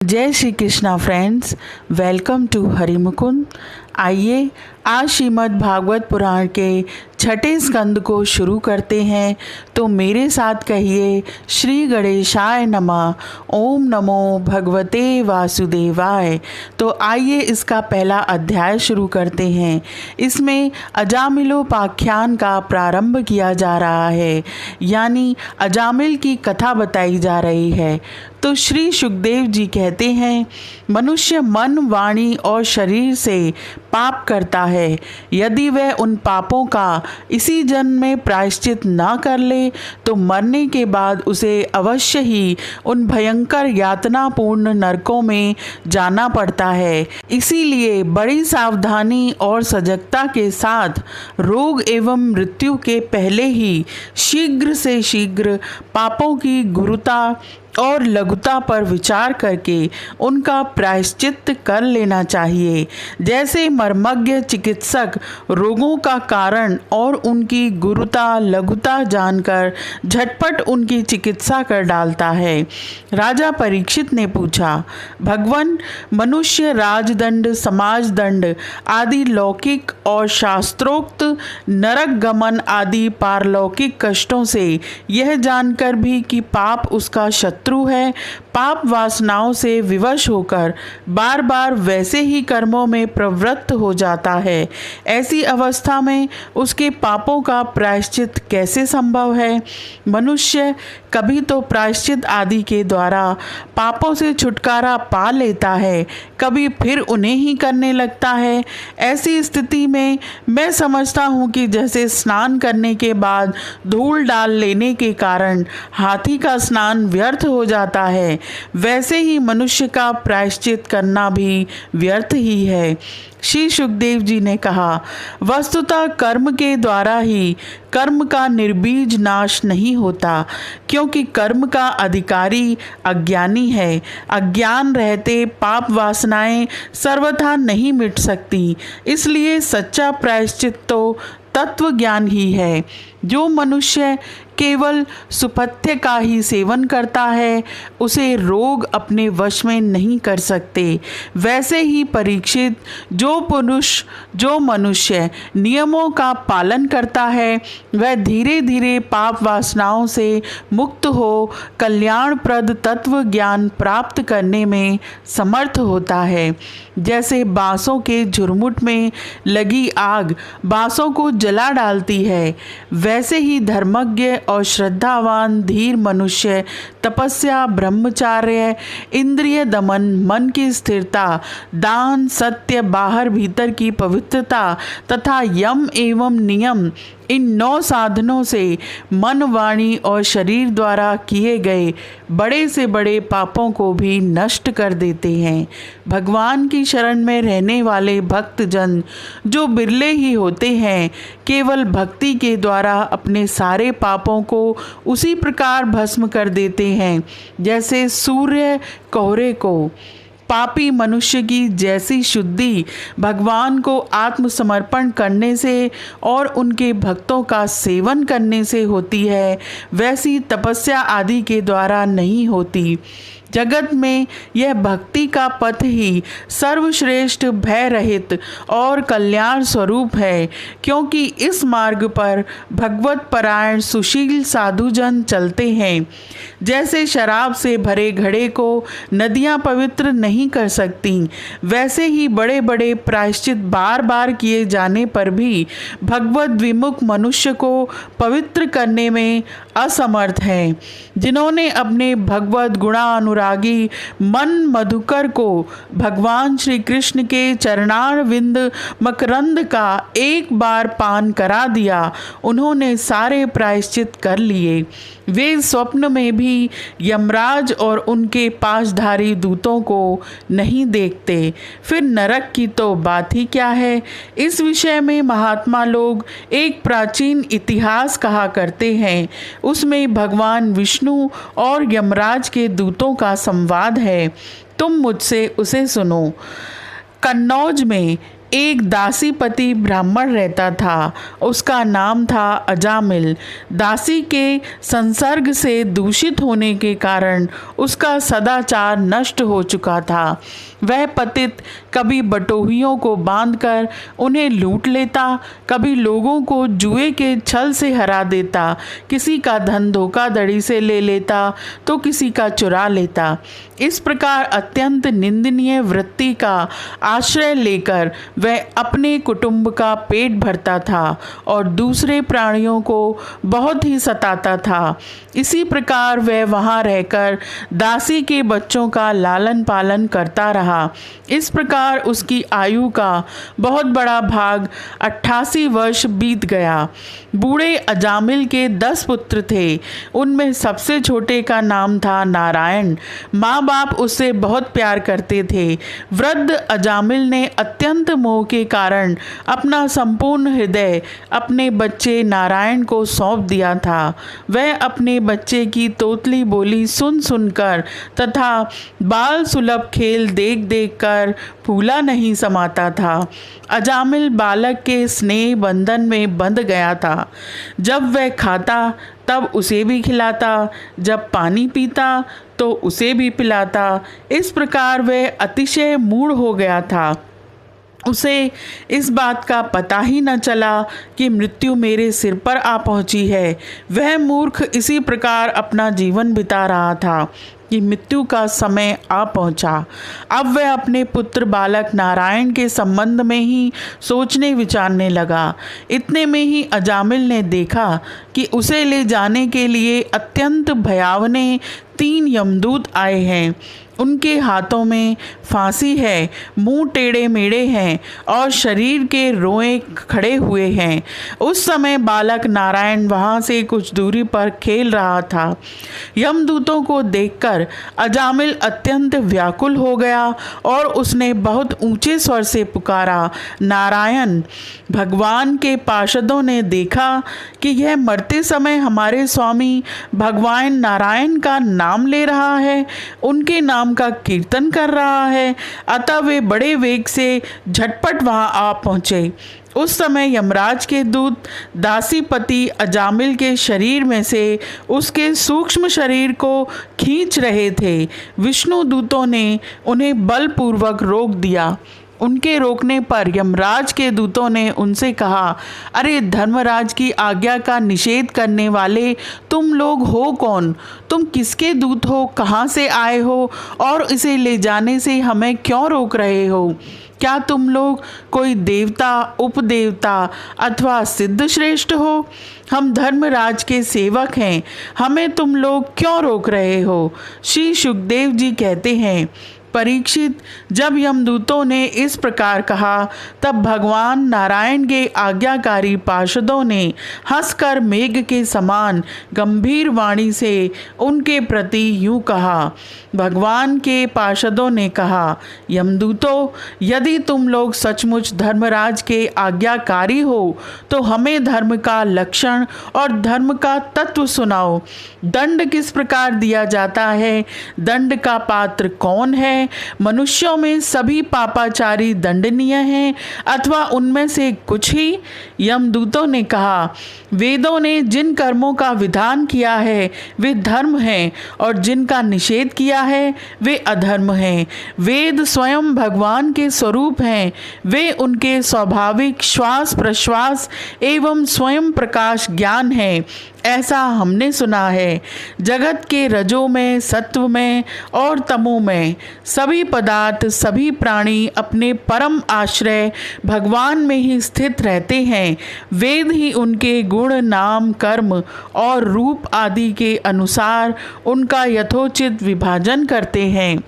जय Shri Krishna friends, welcome to Harimukund. आइए आज श्रीमद् भागवत पुराण के छठे स्कंद को शुरू करते हैं। तो मेरे साथ कहिए, श्री गणेशाय नमः, ओम नमो भगवते वासुदेवाय। तो आइए इसका पहला अध्याय शुरू करते हैं। इसमें अजामिलोपाख्यान का प्रारंभ किया जा रहा है, यानी अजामिल की कथा बताई जा रही है। तो श्री सुखदेव जी कहते हैं, मनुष्य मन, वाणी और शरीर से पाप करता है। यदि वह उन पापों का इसी जन्म में प्रायश्चित न कर ले तो मरने के बाद उसे अवश्य ही उन भयंकर यातनापूर्ण नरकों में जाना पड़ता है। इसीलिए बड़ी सावधानी और सजगता के साथ रोग एवं मृत्यु के पहले ही शीघ्र से शीघ्र पापों की गुरुता और लघुता पर विचार करके उनका प्रायश्चित कर लेना चाहिए। जैसे मर्मज्ञ चिकित्सक रोगों का कारण और उनकी गुरुता लघुता जानकर झटपट उनकी चिकित्सा कर डालता है। राजा परीक्षित ने पूछा, भगवन, मनुष्य राजदंड, समाजदंड आदि लौकिक और शास्त्रोक्त नरक गमन आदि पारलौकिक कष्टों से यह जानकर भी कि पाप उसका शत्रु है, पाप वासनाओं से विवश होकर बार बार वैसे ही कर्मों में प्रवृत्त हो जाता है। ऐसी अवस्था में उसके पापों का प्रायश्चित कैसे संभव है? मनुष्य कभी तो प्रायश्चित आदि के द्वारा पापों से छुटकारा पा लेता है, कभी फिर उन्हें ही करने लगता है। ऐसी स्थिति में मैं समझता हूँ कि जैसे स्नान करने के बाद धूल डाल लेने के कारण हाथी का स्नान व्यर्थ हो जाता है, वैसे ही मनुष्य का प्रायश्चित करना भी व्यर्थ ही है। श्री सुखदेव जी ने कहा, वस्तुतः कर्म के द्वारा ही कर्म का निर्बीज नाश नहीं होता, क्योंकि कर्म का अधिकारी अज्ञानी है। अज्ञान रहते पाप वासनाएं सर्वथा नहीं मिट सकती। इसलिए सच्चा प्रायश्चित तो तत्व ज्ञान ही है। जो मनुष्य केवल सुपथ्य का ही सेवन करता है, उसे रोग अपने वश में नहीं कर सकते। वैसे ही परीक्षित, जो मनुष्य नियमों का पालन करता है, वह धीरे धीरे पाप वासनाओं से मुक्त हो कल्याणप्रद तत्व ज्ञान प्राप्त करने में समर्थ होता है। जैसे बांसों के झुरमुट में लगी आग बांसों को जला डालती है, वैसे ही धर्मज्ञ और श्रद्धावान धीर मनुष्य तपस्या, ब्रह्मचार्य, इंद्रिय दमन, मन की स्थिरता, दान, सत्य, बाहर भीतर की पवित्रता तथा यम एवं नियम, इन 9 साधनों से मन, वाणी और शरीर द्वारा किए गए बड़े से बड़े पापों को भी नष्ट कर देते हैं। भगवान की शरण में रहने वाले भक्तजन जो बिरले ही होते हैं, केवल भक्ति के द्वारा अपने सारे पापों को उसी प्रकार भस्म कर देते हैं जैसे सूर्य कोहरे को। पापी मनुष्य की जैसी शुद्धि भगवान को आत्मसमर्पण करने से और उनके भक्तों का सेवन करने से होती है, वैसी तपस्या आदि के द्वारा नहीं होती। जगत में यह भक्ति का पथ ही सर्वश्रेष्ठ, भय रहित और कल्याण स्वरूप है, क्योंकि इस मार्ग पर भगवत परायण सुशील साधुजन चलते हैं। जैसे शराब से भरे घड़े को नदियां पवित्र नहीं कर सकती, वैसे ही बड़े बड़े प्रायश्चित बार बार किए जाने पर भी भगवत विमुख मनुष्य को पवित्र करने में असमर्थ हैं। जिन्होंने अपने भगवत गुणानुरागी मन मधुकर को भगवान श्री कृष्ण के चरणारविंद मकरंद का एक बार पान करा दिया, उन्होंने सारे प्रायश्चित कर लिए। वे स्वप्न में भी यमराज और उनके पाशधारी दूतों को नहीं देखते, फिर नरक की तो बात ही क्या है। इस विषय में महात्मा लोग एक प्राचीन इतिहास कहा करते हैं। उसमें भगवान विष्णु और यमराज के दूतों का संवाद है। तुम मुझसे उसे सुनो। कन्नौज में एक दासीपति ब्राह्मण रहता था। उसका नाम था अजामिल। दासी के संसर्ग से दूषित होने के कारण उसका सदाचार नष्ट हो चुका था। वह पतित कभी बटोहियों को बांधकर उन्हें लूट लेता, कभी लोगों को जुए के छल से हरा देता, किसी का धन धोखाधड़ी से ले लेता तो किसी का चुरा लेता। इस प्रकार अत्यंत निंदनीय वृत्ति का आश्रय लेकर वह अपने कुटुंब का पेट भरता था और दूसरे प्राणियों को बहुत ही सताता था। इसी प्रकार वह वहाँ रहकर दासी के बच्चों का लालन पालन करता रहा। इस प्रकार उसकी आयु का बहुत बड़ा भाग 88 वर्ष बीत गया। बूढ़े अजामिल के 10 पुत्र थे। उनमें सबसे छोटे का नाम था नारायण। माँ बाप उससे बहुत प्यार करते थे। वृद्ध अजामिल ने अत्यंत मोह के कारण अपना संपूर्ण हृदय अपने बच्चे नारायण को सौंप दिया था। वह अपने बच्चे की तोतली बोली सुन सुनकर तथा बाल सुलभ खेल देख देख कर फूला नहीं समाता था। अजामिल बालक के स्नेह बंधन में बंध गया था। जब वह खाता तब उसे भी खिलाता, जब पानी पीता तो उसे भी पिलाता। इस प्रकार वह अतिशय मूढ़ हो गया था। उसे इस बात का पता ही न चला कि मृत्यु मेरे सिर पर आ पहुंची है। वह मूर्ख इसी प्रकार अपना जीवन बिता रहा था कि मृत्यु का समय आ पहुंचा। अब वह अपने पुत्र बालक नारायण के संबंध में ही सोचने विचारने लगा। इतने में ही अजामिल ने देखा कि उसे ले जाने के लिए अत्यंत भयावने 3 यमदूत आए हैं। उनके हाथों में फांसी है, मुंह टेढ़े मेढ़े हैं और शरीर के रोए खड़े हुए हैं। उस समय बालक नारायण वहाँ से कुछ दूरी पर खेल रहा था। यमदूतों को देखकर अजामिल अत्यंत व्याकुल हो गया और उसने बहुत ऊंचे स्वर से पुकारा, नारायण। भगवान के पार्षदों ने देखा कि यह मरते समय हमारे स्वामी भगवान नारायण का नाम ले रहा है, उनके नाम का कीर्तन कर रहा है। अतः वे बड़े वेग से झटपट वहां आ पहुंचे। उस समय यमराज के दूत दासीपति अजामिल के शरीर में से उसके सूक्ष्म शरीर को खींच रहे थे। विष्णु दूतों ने उन्हें बलपूर्वक रोक दिया। उनके रोकने पर यमराज के दूतों ने उनसे कहा, अरे धर्मराज की आज्ञा का निषेध करने वाले तुम लोग हो कौन? तुम किसके दूत हो? कहाँ से आए हो? और इसे ले जाने से हमें क्यों रोक रहे हो? क्या तुम लोग कोई देवता, उपदेवता अथवा सिद्ध श्रेष्ठ हो? हम धर्मराज के सेवक हैं, हमें तुम लोग क्यों रोक रहे हो? श्री सुखदेव जी कहते हैं, परीक्षित, जब यमदूतों ने इस प्रकार कहा तब भगवान नारायण के आज्ञाकारी पार्षदों ने हंसकर मेघ के समान गंभीर वाणी से उनके प्रति यूं कहा। भगवान के पार्षदों ने कहा, यमदूतों, यदि तुम लोग सचमुच धर्मराज के आज्ञाकारी हो तो हमें धर्म का लक्षण और धर्म का तत्व सुनाओ। दंड किस प्रकार दिया जाता है? दंड का पात्र कौन है? मनुष्यों में सभी पापाचारी दंडनीय हैं अथवा उनमें से कुछ ही? यमदूतों ने कहा, वेदों ने जिन कर्मों का विधान किया है वे धर्म हैं और जिनका निषेध किया है वे अधर्म हैं। वेद स्वयं भगवान के स्वरूप हैं। वे उनके स्वाभाविक श्वास प्रश्वास एवं स्वयं प्रकाश ज्ञान है, ऐसा हमने सुना है। जगत के रजो में, सत्व में और तमो में सभी पदार्थ, सभी प्राणी अपने परम आश्रय भगवान में ही स्थित रहते हैं। वेद ही उनके गुण, नाम, कर्म और रूप आदि के अनुसार उनका यथोचित विभाजन करते हैं।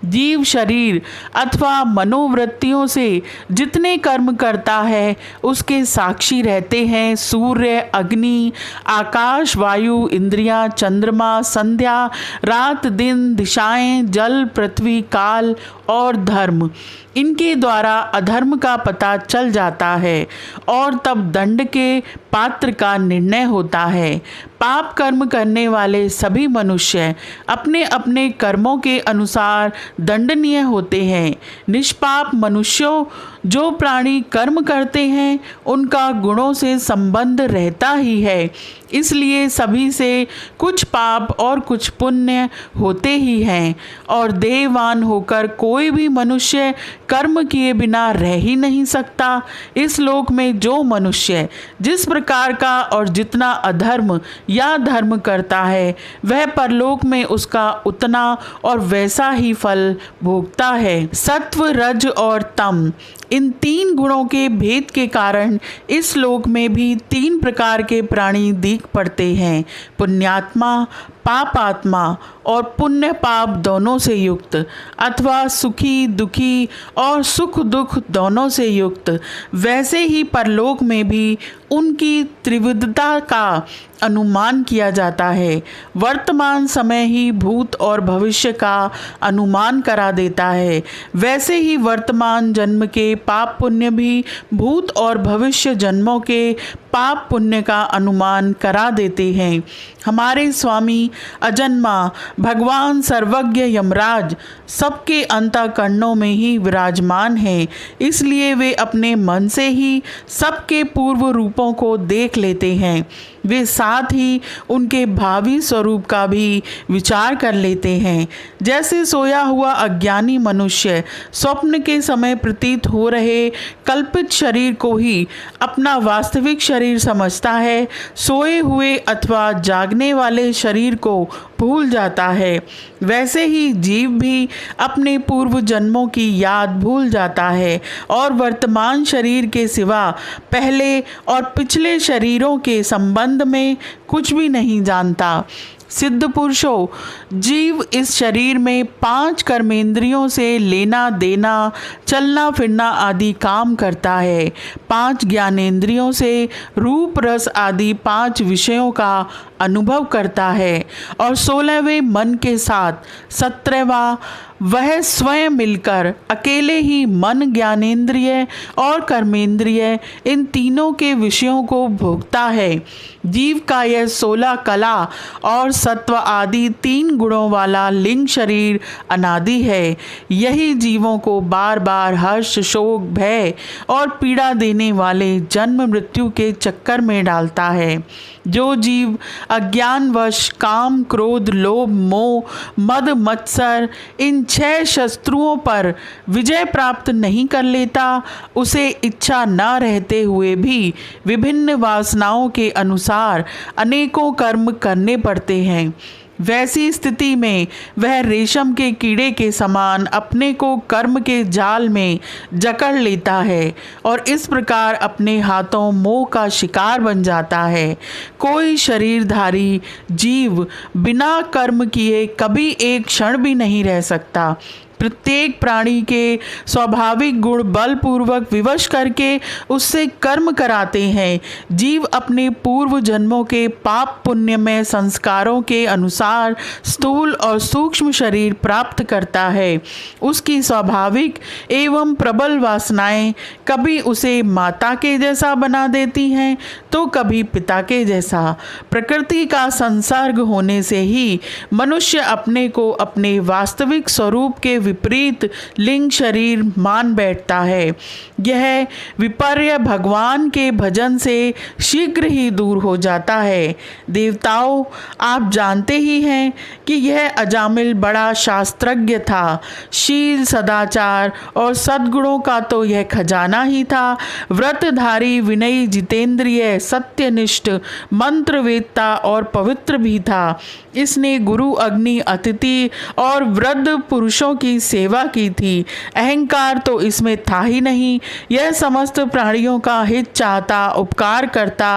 जीव शरीर अथवा मनोवृत्तियों से जितने कर्म करता है उसके साक्षी रहते हैं सूर्य, अग्नि, आकाश, वायु, इंद्रियां, चंद्रमा, संध्या, रात, दिन, दिशाएं, जल, पृथ्वी, काल और धर्म। इनके द्वारा अधर्म का पता चल जाता है और तब दंड के पात्र का निर्णय होता है। पाप कर्म करने वाले सभी मनुष्य अपने अपने कर्मों के अनुसार दंडनीय होते हैं। निष्पाप मनुष्यों जो प्राणी कर्म करते हैं उनका गुणों से संबंध रहता ही है, इसलिए सभी से कुछ पाप और कुछ पुण्य होते ही हैं। और देहवान होकर कोई भी मनुष्य कर्म किए बिना रह ही नहीं सकता। इस लोक में जो मनुष्य जिस प्रकार का और जितना अधर्म या धर्म करता है वह परलोक में उसका उतना और वैसा ही फल भोगता है। सत्व, रज और तम, इन 3 गुणों के भेद के कारण इस लोक में भी 3 प्रकार के प्राणी दिख पड़ते हैं। पुण्यात्मा, पापात्मा और पुण्य पाप दोनों से युक्त, अथवा सुखी दुखी और सुख दुख दोनों से युक्त। वैसे ही परलोक में भी उनकी त्रिविधता का अनुमान किया जाता है। वर्तमान समय ही भूत और भविष्य का अनुमान करा देता है, वैसे ही वर्तमान जन्म के पाप पुण्य भी भूत और भविष्य जन्मों के पाप पुण्य का अनुमान करा देते हैं। हमारे स्वामी अजन्मा भगवान सर्वज्ञ यमराज सबके अंतःकरणों में ही विराजमान हैं, इसलिए वे अपने मन से ही सबके पूर्व रूपों को देख लेते हैं। वे साथ ही उनके भावी स्वरूप का भी विचार कर लेते हैं। जैसे सोया हुआ अज्ञानी मनुष्य स्वप्न के समय प्रतीत हो रहे कल्पित शरीर को ही अपना वास्तविक शरीर समझता है, सोए हुए अथवा जागने वाले शरीर को भूल जाता है, वैसे ही जीव भी अपने पूर्व जन्मों की याद भूल जाता है और वर्तमान शरीर के सिवा पहले और पिछले शरीरों के संबंध में कुछ भी नहीं जानता। सिद्ध पुरुषों, जीव इस शरीर में 5 कर्मेंद्रियों से लेना देना, चलना फिरना आदि काम करता है। 5 ज्ञानेंद्रियों से रूप रस आदि 5 विषयों का अनुभव करता है और 16वें मन के साथ 17वां वह स्वयं मिलकर अकेले ही मन, ज्ञानेंद्रिय और कर्मेंद्रिय इन तीनों के विषयों को भोगता है। जीव का यह 16 कला और सत्व आदि 3 गुणों वाला लिंग शरीर अनादि है। यही जीवों को बार बार हर्ष, शोक, भय और पीड़ा देने वाले जन्म मृत्यु के चक्कर में डालता है। जो जीव अज्ञानवश काम, क्रोध, लोभ, मोह, मद, मत्सर इन 6 शत्रुओं पर विजय प्राप्त नहीं कर लेता, उसे इच्छा न रहते हुए भी विभिन्न वासनाओं के अनुसार अनेकों कर्म करने पड़ते हैं। वैसी स्थिति में वह रेशम के कीड़े के समान अपने को कर्म के जाल में जकड़ लेता है और इस प्रकार अपने हाथों मोह का शिकार बन जाता है। कोई शरीरधारी जीव बिना कर्म किए कभी एक क्षण भी नहीं रह सकता। प्रत्येक प्राणी के स्वाभाविक गुण बलपूर्वक विवश करके उससे कर्म कराते हैं। जीव अपने पूर्व जन्मों के पाप पुण्य में संस्कारों के अनुसार स्थूल और सूक्ष्म शरीर प्राप्त करता है। उसकी स्वाभाविक एवं प्रबल वासनाएं कभी उसे माता के जैसा बना देती हैं तो कभी पिता के जैसा। प्रकृति का संसर्ग होने से ही मनुष्य अपने को अपने वास्तविक स्वरूप के विपरीत लिंग शरीर मान बैठता है। यह विपर्य भगवान के भजन से शीघ्र ही दूर हो जाता है। देवताओं, आप जानते ही हैं कि यह अजामिल बड़ा शास्त्रज्ञ था। शील, सदाचार और सद्गुणों का तो यह खजाना ही था। व्रतधारी, विनयी, जितेंद्रिय, सत्यनिष्ठ, मंत्रवेत्ता और पवित्र भी था। इसने गुरु, अग्नि, अतिथि और वृद्ध पुरुषों की सेवा की थी। अहंकार तो इसमें था ही नहीं। यह समस्त प्राणियों का हित चाहता, उपकार करता,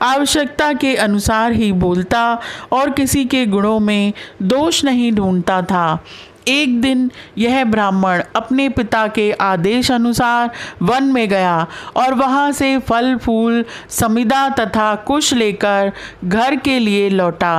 आवश्यकता के अनुसार ही बोलता और किसी के गुणों में दोष नहीं ढूंढता था। एक दिन यह ब्राह्मण अपने पिता के आदेश अनुसार वन में गया और वहाँ से फल फूल समिधा तथा कुश लेकर घर के लिए लौटा।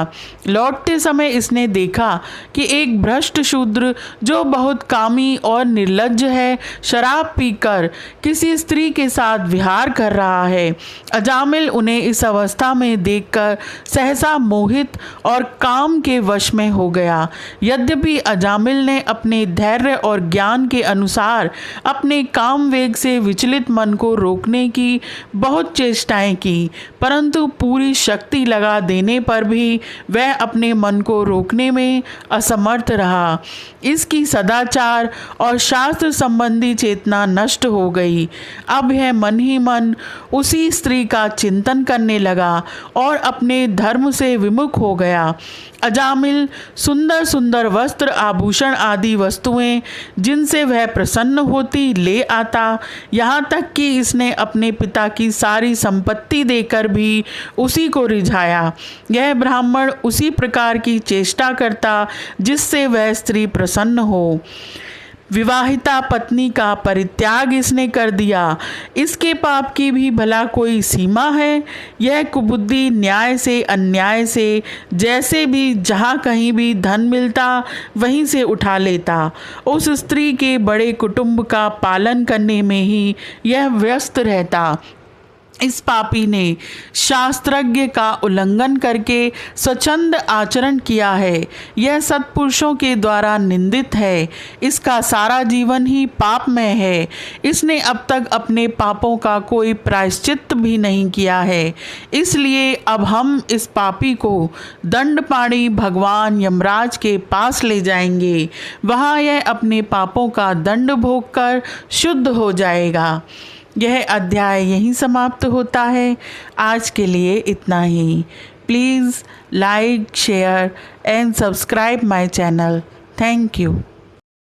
लौटते समय इसने देखा कि एक भ्रष्ट शूद्र जो बहुत कामी और निर्लज्ज है, शराब पीकर किसी स्त्री के साथ विहार कर रहा है। अजामिल उन्हें इस अवस्था में देखकर सहसा मोहित और काम के वश में हो गया। यद्यपि अजामिल ने अपने धैर्य और ज्ञान के अनुसार अपने काम वेग से विचलित मन को रोकने की बहुत चेष्टाएं की, परंतु पूरी शक्ति लगा देने पर भी वह अपने मन को रोकने में असमर्थ रहा। इसकी सदाचार और शास्त्र संबंधी चेतना नष्ट हो गई। अब यह मन ही मन उसी स्त्री का चिंतन करने लगा और अपने धर्म से विमुख हो गया। अजामिल सुंदर सुंदर वस्त्र आभूषण आदि वस्तुएं जिनसे वह प्रसन्न होती ले आता, यहाँ तक कि इसने अपने पिता की सारी संपत्ति देकर भी उसी को रिझाया। यह ब्राह्मण उसी प्रकार की चेष्टा करता जिससे वह स्त्री प्रसन्न हो। विवाहिता पत्नी का परित्याग इसने कर दिया। इसके पाप की भी भला कोई सीमा है? यह कुबुद्धि न्याय से अन्याय से जैसे भी जहाँ कहीं भी धन मिलता वहीं से उठा लेता। उस स्त्री के बड़े कुटुंब का पालन करने में ही यह व्यस्त रहता। इस पापी ने शास्त्रज्ञ का उल्लंघन करके स्वच्छंद आचरण किया है। यह सत्पुरुषों के द्वारा निंदित है। इसका सारा जीवन ही पापमय है। इसने अब तक अपने पापों का कोई प्रायश्चित भी नहीं किया है। इसलिए अब हम इस पापी को दंडपाणी भगवान यमराज के पास ले जाएंगे। वहाँ यह अपने पापों का दंड भोग कर शुद्ध हो जाएगा। यह अध्याय यहीं समाप्त होता है। आज के लिए इतना ही। Please like, share and subscribe my channel. Thank you.